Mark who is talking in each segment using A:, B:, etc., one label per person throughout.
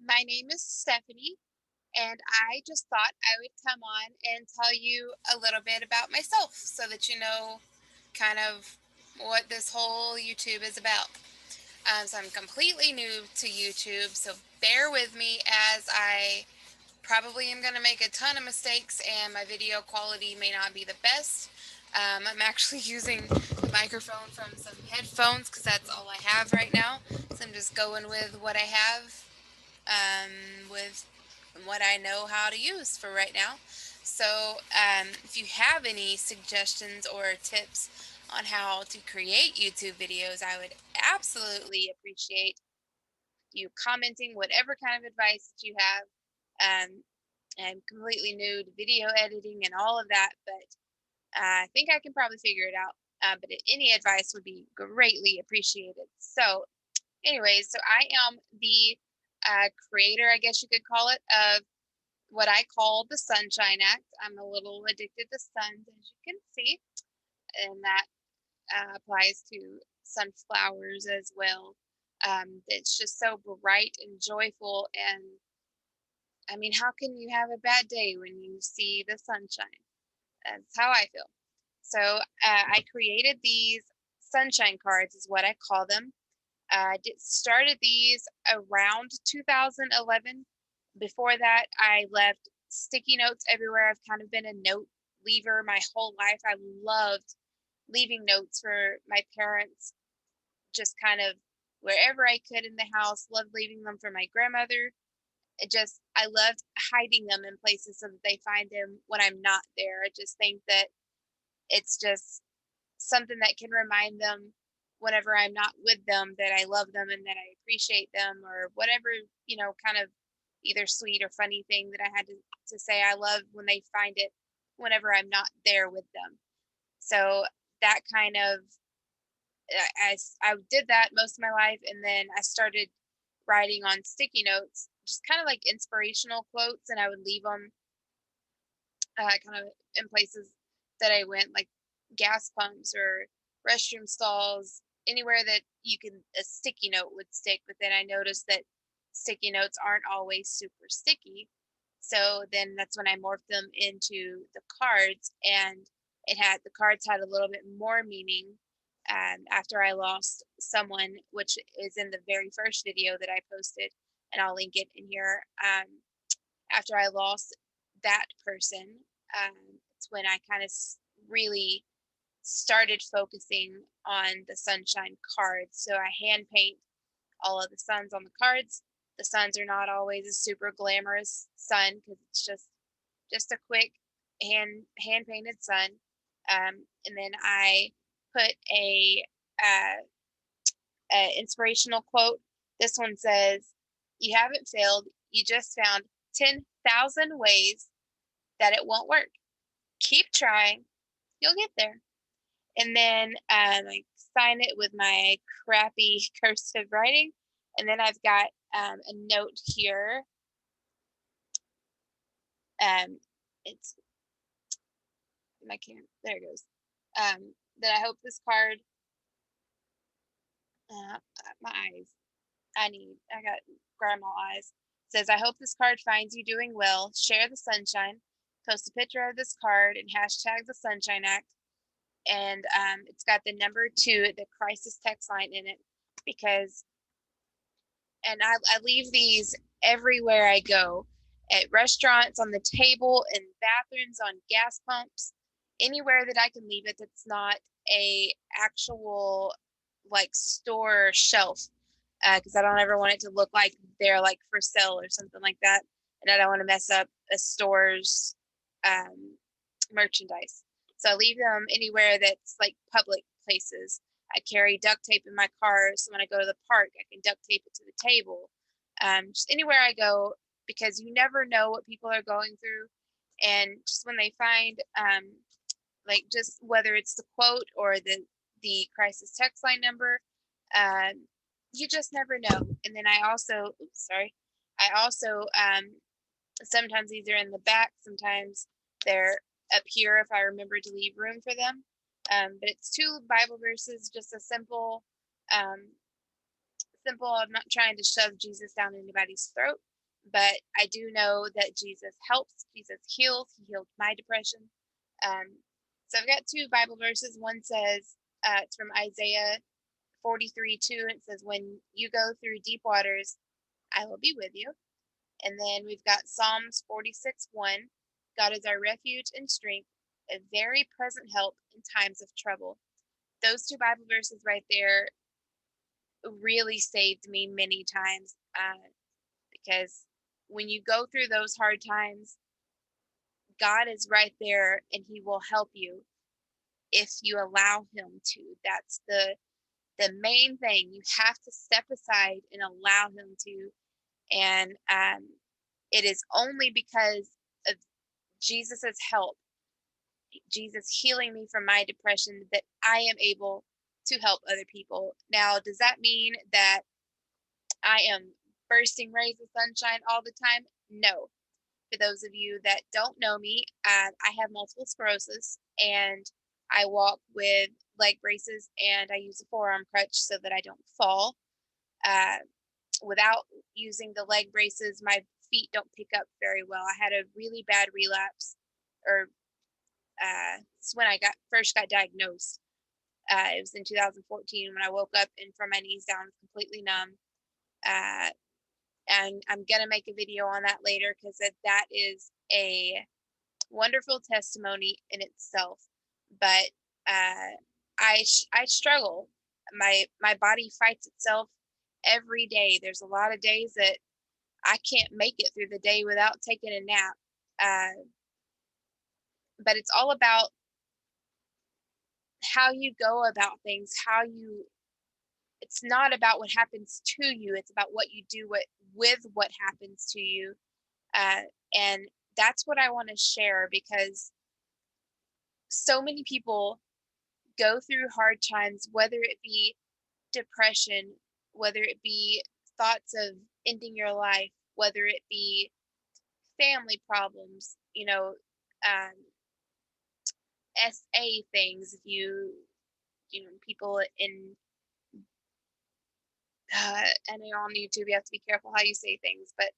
A: My name is Stephanie, and I just thought I would come on and tell you a little bit about myself so that you know kind of what this whole YouTube is about. So I'm completely new to YouTube, so bear with me as I probably am going to make a ton of mistakes and my video quality may not be the best. I'm actually using the microphone from some headphones because that's all I have right now. So I'm just going with what I have with what I know how to use for right now. So, if you have any suggestions or tips on how to create YouTube videos, I would absolutely appreciate you commenting whatever kind of advice that you have. I'm completely new to video editing and all of that, but I think I can probably figure it out. But any advice would be greatly appreciated. So, anyways, so I am the creator, I guess you could call it, of what I call the Sunshine Act. I'm a little addicted to suns, as you can see, and that applies to sunflowers as well. It's just so bright and joyful. And I mean, how can you have a bad day when you see the sunshine? That's how I feel. So I created these sunshine cards, is what I call them. Started these around 2011. Before that, I left sticky notes everywhere. I've kind of been a note leaver my whole life. I loved leaving notes for my parents, just kind of wherever I could in the house. Loved leaving them for my grandmother. I loved hiding them in places so that they find them when I'm not there. I just think that it's just something that can remind them whenever I'm not with them that I love them and that I appreciate them, or whatever, kind of either sweet or funny thing that I had to say I love when they find it whenever I'm not there with them. So that kind of, I did that most of my life. And then I started writing on sticky notes, just kind of like inspirational quotes, and I would leave them kind of in places that I went, like gas pumps or restroom stalls, anywhere that you can a sticky note would stick. But then I noticed that sticky notes aren't always super sticky. So then that's when I morphed them into the cards, and the cards had a little bit more meaning. After I lost someone, which is in the very first video that I posted, and I'll link it in here. After I lost that person, it's when I kind of really started focusing on the sunshine cards. So I hand paint all of the suns on the cards. The suns are not always a super glamorous sun because it's just a quick hand painted sun. And then I put uh, a inspirational quote. This one says, "You haven't failed. You just found 10,000 ways that it won't work. Keep trying. You'll get there." And then I sign it with my crappy cursive writing. And then I've got a note here. It's my can there it goes. That I hope this card, uh, my eyes, I got grandma eyes. Says, "I hope this card finds you doing well. Share the sunshine. Post a picture of this card and hashtag the Sunshine Act." And it's got the number 2, the crisis text line in it, because and I leave these everywhere I go, at restaurants, on the table, in bathrooms, on gas pumps, anywhere that I can leave it that's not a actual like store shelf, because I don't ever want it to look like they're like for sale or something like that, and I don't want to mess up a store's um, merchandise. So I leave them anywhere that's like public places. I carry duct tape in my car, so when I go to the park, I can duct tape it to the table. Just anywhere I go, because you never know what people are going through, and just when they find, like, just whether it's the quote or the crisis text line number, um, you just never know. And then I also sometimes these are in the back, sometimes they're up here if I remember to leave room for them. But it's 2 Bible verses, just a simple, I'm not trying to shove Jesus down anybody's throat. but I do know that Jesus helps, Jesus heals. He healed my depression. So I've got two Bible verses. One says, it's from Isaiah 43:2. It says, "When you go through deep waters, I will be with you." And then we've got Psalms 46:1. "God is our refuge and strength, a very present help in times of trouble." Those two Bible verses right there really saved me many times, because when you go through those hard times, God is right there and he will help you if you allow him to. That's the main thing. You have to step aside and allow him to. And it is only because of Jesus's help, Jesus healing me from my depression, that I am able to help other people. Now, does that mean that I am bursting rays of sunshine all the time? No. For those of you that don't know me, I have multiple sclerosis and I walk with leg braces and I use a forearm crutch so that I don't fall. Uh, Without using the leg braces, my feet don't pick up very well. I had a really bad relapse, or it's when I first got diagnosed. It was in 2014 when I woke up and from my knees down completely numb. Uh, and I'm gonna make a video on that later because that is a wonderful testimony in itself. But I struggle. My body fights itself every day. There's a lot of days that I can't make it through the day without taking a nap. Uh, but it's all about how you go about things, how you. It's not about what happens to you. It's about what you do with what happens to you. Uh, and that's what I want to share, because so many people go through hard times, whether it be depression, whether it be thoughts of ending your life, whether it be family problems, um, SA things. People in, I know on YouTube you have to be careful how you say things, but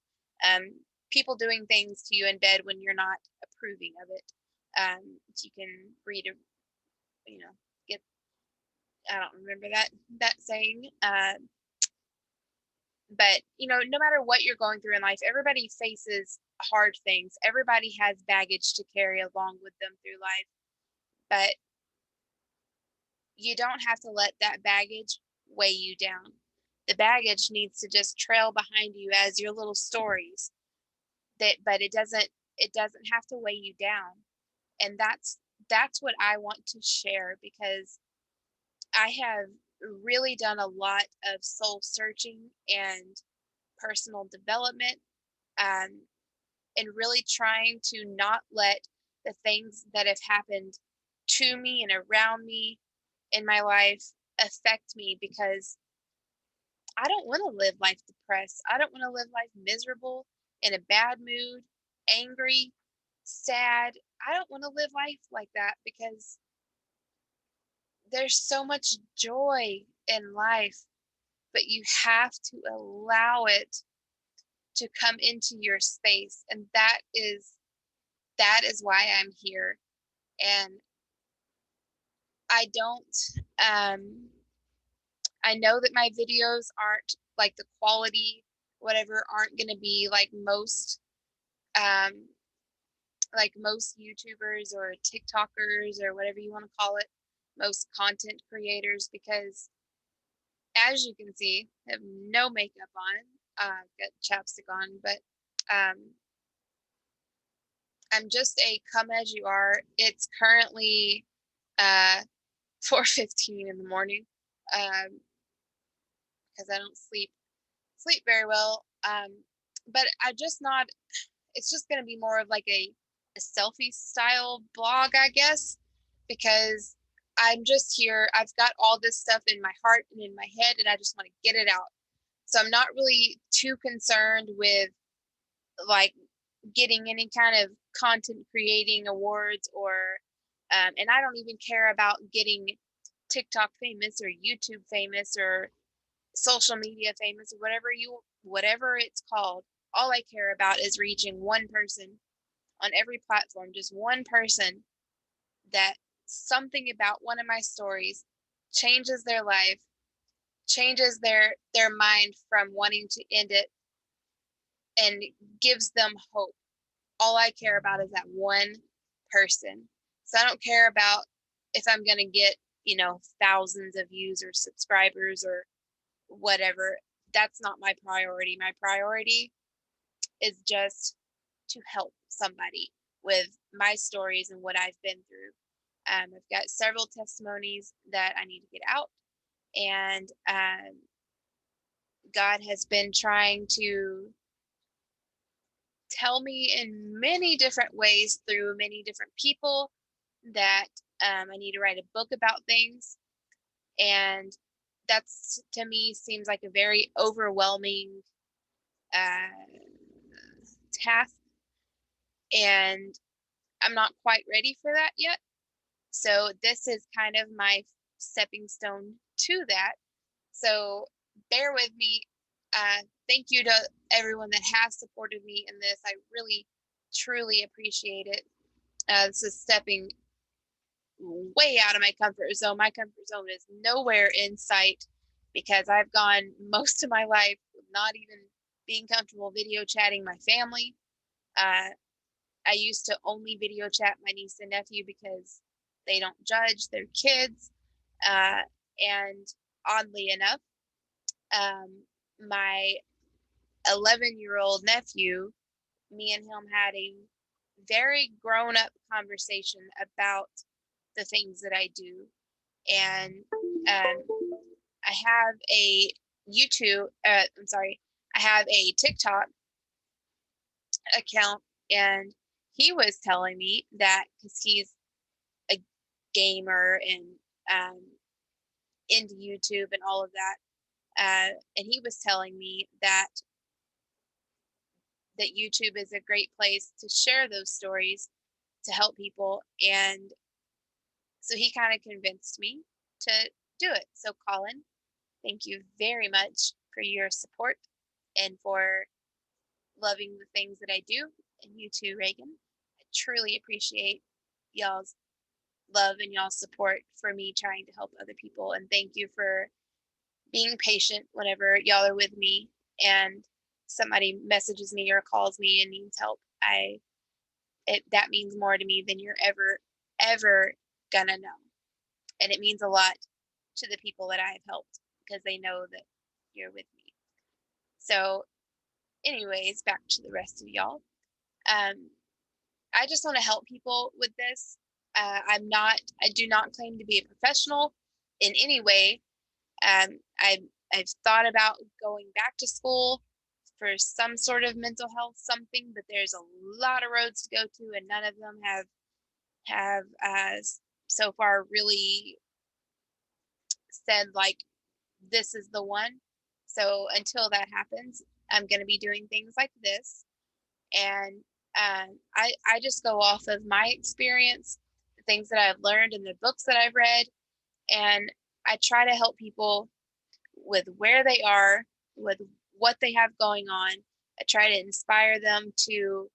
A: um, people doing things to you in bed when you're not approving of it. You can read a, get, I don't remember that saying. But no matter what you're going through in life, everybody faces hard things. Everybody has baggage to carry along with them through life, but you don't have to let that baggage weigh you down. The baggage needs to just trail behind you as your little stories. But it doesn't have to weigh you down. And that's what I want to share, because I have really done a lot of soul searching and personal development, um, and really trying to not let the things that have happened to me and around me in my life affect me, because I don't want to live life depressed. I don't want to live life miserable, in a bad mood, angry, sad. I don't want to live life like that, because there's so much joy in life, but you have to allow it to come into your space. And that is why I'm here. And I don't I know that my videos aren't like the quality, whatever, aren't going to be um like most YouTubers or TikTokers or whatever you want to call it, most content creators, because as you can see, I have no makeup on. Got chapstick on, but um I'm just a come as you are. It's currently uh 4:15 in the morning, um because I don't sleep very well. But I just not. It's just going to be more of like a selfie style blog, I guess, because I'm just here. I've got all this stuff in my heart and in my head, and I just want to get it out. So I'm not really too concerned with like getting any kind of content creating awards, or and I don't even care about getting TikTok famous or YouTube famous or social media famous or whatever it's called. all I care about is reaching one person on every platform, just one person that something about one of my stories changes their life, changes their mind from wanting to end it, and gives them hope. All I care about is that one person. So I don't care about if I'm going to get, thousands of views or subscribers or whatever. That's not my priority. My priority is just to help somebody with my stories and what I've been through. I've got several testimonies that I need to get out, and God has been trying to tell me in many different ways through many different people that I need to write a book about things. And that's, to me, seems like a very overwhelming uh, task. And I'm not quite ready for that yet. So this is kind of my stepping stone to that. So bear with me. Thank you to everyone that has supported me in this. I really, truly appreciate it. This is stepping way out of my comfort zone. My comfort zone is nowhere in sight because I've gone most of my life not even being comfortable video chatting my family. Uh, I used to only video chat my niece and nephew because they don't judge their kids. Uh, and oddly enough, um, my 11-year-old nephew, me and him had a very grown up conversation about the things that I do. And I have a YouTube, I'm sorry, I have a TikTok account, and he was telling me that because he's a gamer and um, into YouTube and all of that, and he was telling me that YouTube is a great place to share those stories to help people, and so he kind of convinced me to do it. So Colin, thank you very much for your support and for loving the things that I do, and you too, Reagan. I truly appreciate y'all's love and y'all's support for me trying to help other people. And thank you for being patient whenever y'all are with me and somebody messages me or calls me and needs help. That means more to me than you're ever gonna know. And it means a lot to the people that I've helped because they know that you're with me. So anyways, back to the rest of y'all. Um, I just want to help people with this. I do not claim to be a professional in any way. I've thought about going back to school for some sort of mental health something, but there's a lot of roads to go to, and none of them have so far really said like this is the one. So until that happens, I'm going to be doing things like this, and I just go off of my experience, the things that I've learned in the books that I've read, and I try to help people with where they are, with what they have going on. I try to inspire them to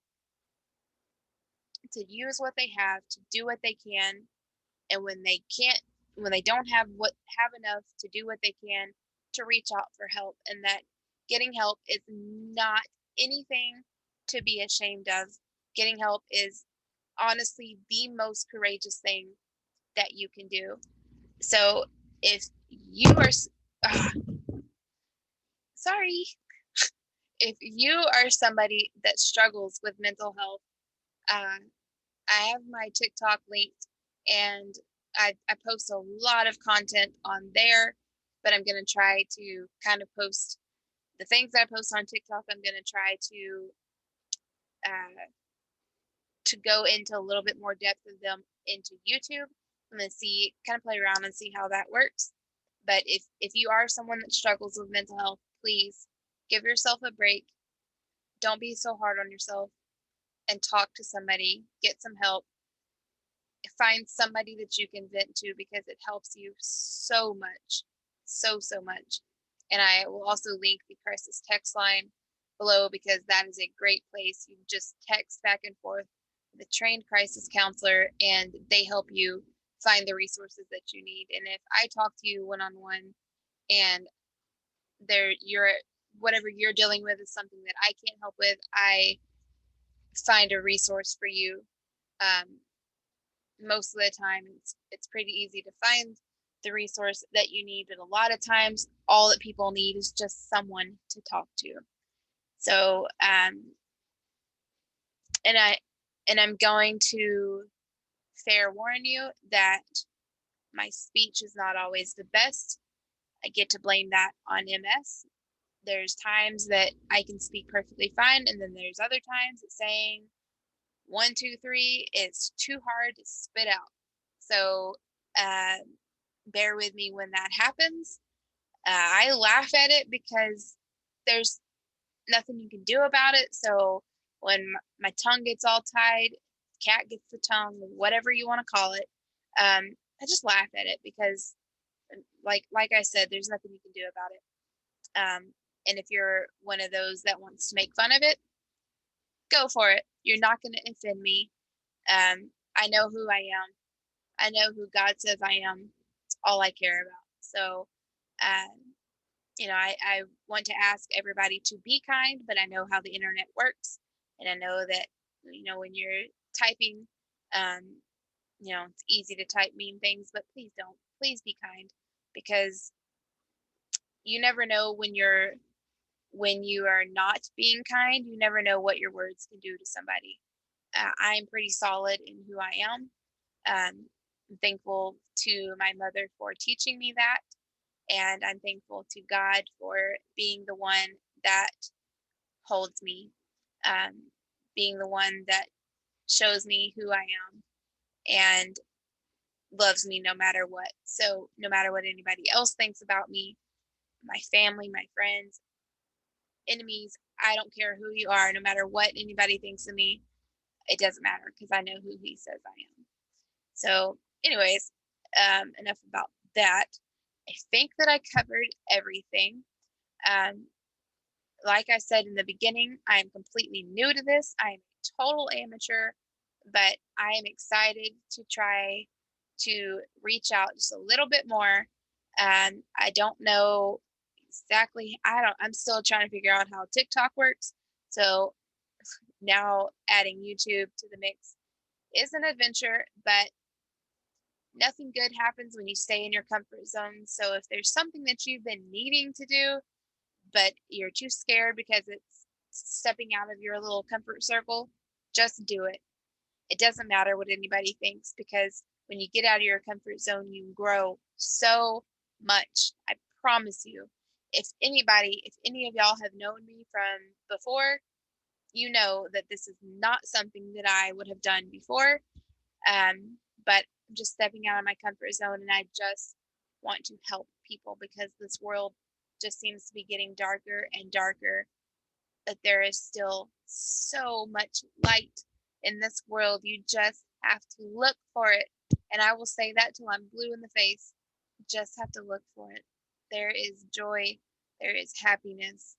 A: use what they have, to do what they can, and when they don't have enough to do what they can, to reach out for help, and that getting help is not anything to be ashamed of. Getting help is honestly the most courageous thing that you can do. So if you are sorry, if you are somebody that struggles with mental health, uh, I have my TikTok linked, and I post a lot of content on there, but I'm going to try to kind of post the things that I post on TikTok. I'm going to try uh, to go into a little bit more depth of them into YouTube. I'm going to see, kind of play around and see how that works. But if you are someone that struggles with mental health, please give yourself a break. Don't be so hard on yourself, and talk to somebody, get some help, find somebody that you can vent to because it helps you so much, so much. And I will also link the crisis text line below, because that is a great place. You just text back and forth with a trained crisis counselor, and they help you find the resources that you need. And if I talk to you one-on-one and you're whatever you're dealing with is something that I can't help with, I find a resource for you. Um, Most of the time, it's pretty easy to find the resource that you need, but a lot of times, all that people need is just someone to talk to. So, and I'm going to fair warn you that my speech is not always the best. I get to blame that on MS. There's times that I can speak perfectly fine, and then there's other times that saying 1, 2, 3 is too hard to spit out. So uh, bear with me when that happens. I laugh at it because there's nothing you can do about it. So when my tongue gets all tied, cat gets the tongue, whatever you want to call it, I just laugh at it because, like I said, there's nothing you can do about it. And if you're one of those that wants to make fun of it, go for it. You're not going to offend me. I know who I am. I know who God says I am. It's all I care about. So, um, I want to ask everybody to be kind, but I know how the internet works. And I know that, when you're typing, um, it's easy to type mean things, but please don't. Please be kind, because you never know when you are not being kind, you never know what your words can do to somebody. I'm pretty solid in who I am. I'm thankful to my mother for teaching me that. And I'm thankful to God for being the one that holds me, um, being the one that shows me who I am and loves me no matter what. So, no matter what anybody else thinks about me, my family, my friends, enemies, I don't care who you are, no matter what anybody thinks of me, it doesn't matter because I know who He says I am. So, anyways, enough about that. I think that I covered everything. Um, like I said in the beginning, I am completely new to this. I am a total amateur, but I am excited to try to reach out just a little bit more. I don't know exactly, I'm still trying to figure out how TikTok works. So now adding YouTube to the mix is an adventure, but nothing good happens when you stay in your comfort zone. So if there's something that you've been needing to do, but you're too scared because it's stepping out of your little comfort circle, just do it. It doesn't matter what anybody thinks, because when you get out of your comfort zone, you grow so much. I promise you. If any of y'all have known me from before, you know that this is not something that I would have done before. But I'm just stepping out of my comfort zone, and I just want to help people because this world just seems to be getting darker and darker. But there is still so much light in this world. You just have to look for it. And I will say that till I'm blue in the face. Just have to look for it. There is joy, there is happiness.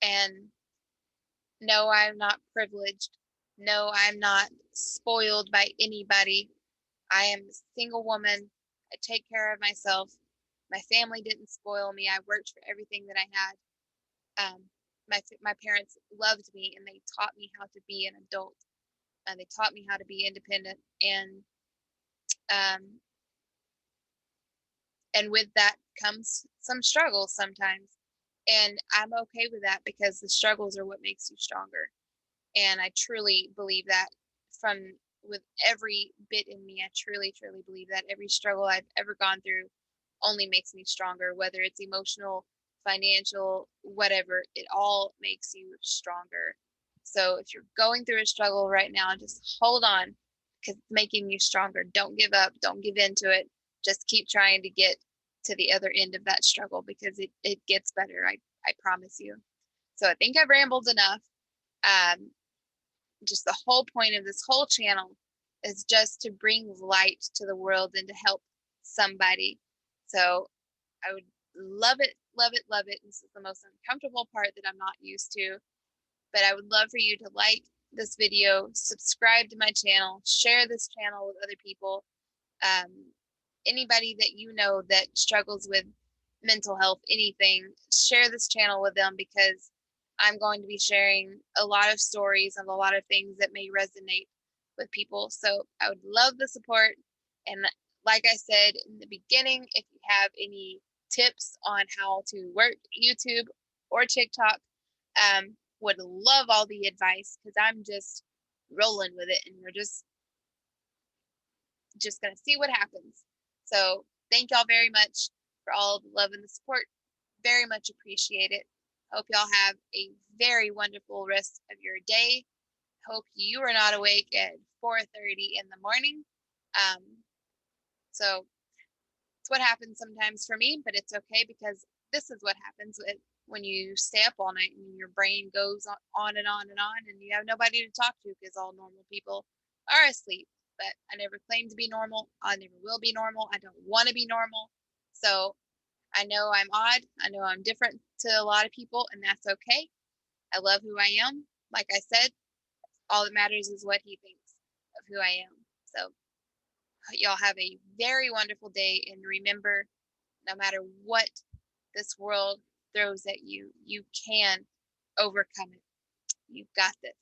A: And no, I'm not privileged. No, I'm not spoiled by anybody. I am a single woman. I take care of myself. My family didn't spoil me. I worked for everything that I had. My parents loved me, and they taught me how to be an adult. And they taught me how to be independent. Um, and with that comes some struggles sometimes. And I'm okay with that because the struggles are what makes you stronger. And I truly believe that from with every bit in me. I truly, truly believe that every struggle I've ever gone through only makes me stronger, whether it's emotional, financial, whatever, it all makes you stronger. So if you're going through a struggle right now, just hold on because it's making you stronger. Don't give up, don't give in to it. Just keep trying to get to the other end of that struggle because it gets better. I promise you. So I think I've rambled enough. Um, just the whole point of this whole channel is just to bring light to the world and to help somebody. So I would love it love it, love it. This is the most uncomfortable part that I'm not used to. But I would love for you to like this video, subscribe to my channel, share this channel with other people. Um, Anybody that you know that struggles with mental health, anything, share this channel with them, because I'm going to be sharing a lot of stories of a lot of things that may resonate with people. So I would love the support. And like I said in the beginning, if you have any tips on how to work YouTube or TikTok, would love all the advice, because I'm just rolling with it, and we're just going to see what happens. So thank y'all very much for all the love and the support. Very much appreciate it. Hope y'all have a very wonderful rest of your day. Hope you are not awake at 4:30 in the morning. Um, so it's what happens sometimes for me, but it's okay, because this is what happens when you stay up all night and your brain goes on and on and on, and you have nobody to talk to, because all normal people are asleep. But I never claimed to be normal. I never will be normal. I don't want to be normal. So I know I'm odd. I know I'm different to a lot of people, and that's okay. I love who I am. Like I said, all that matters is what he thinks of who I am. So y'all have a very wonderful day, and remember, no matter what this world throws at you, you can overcome it. You've got this.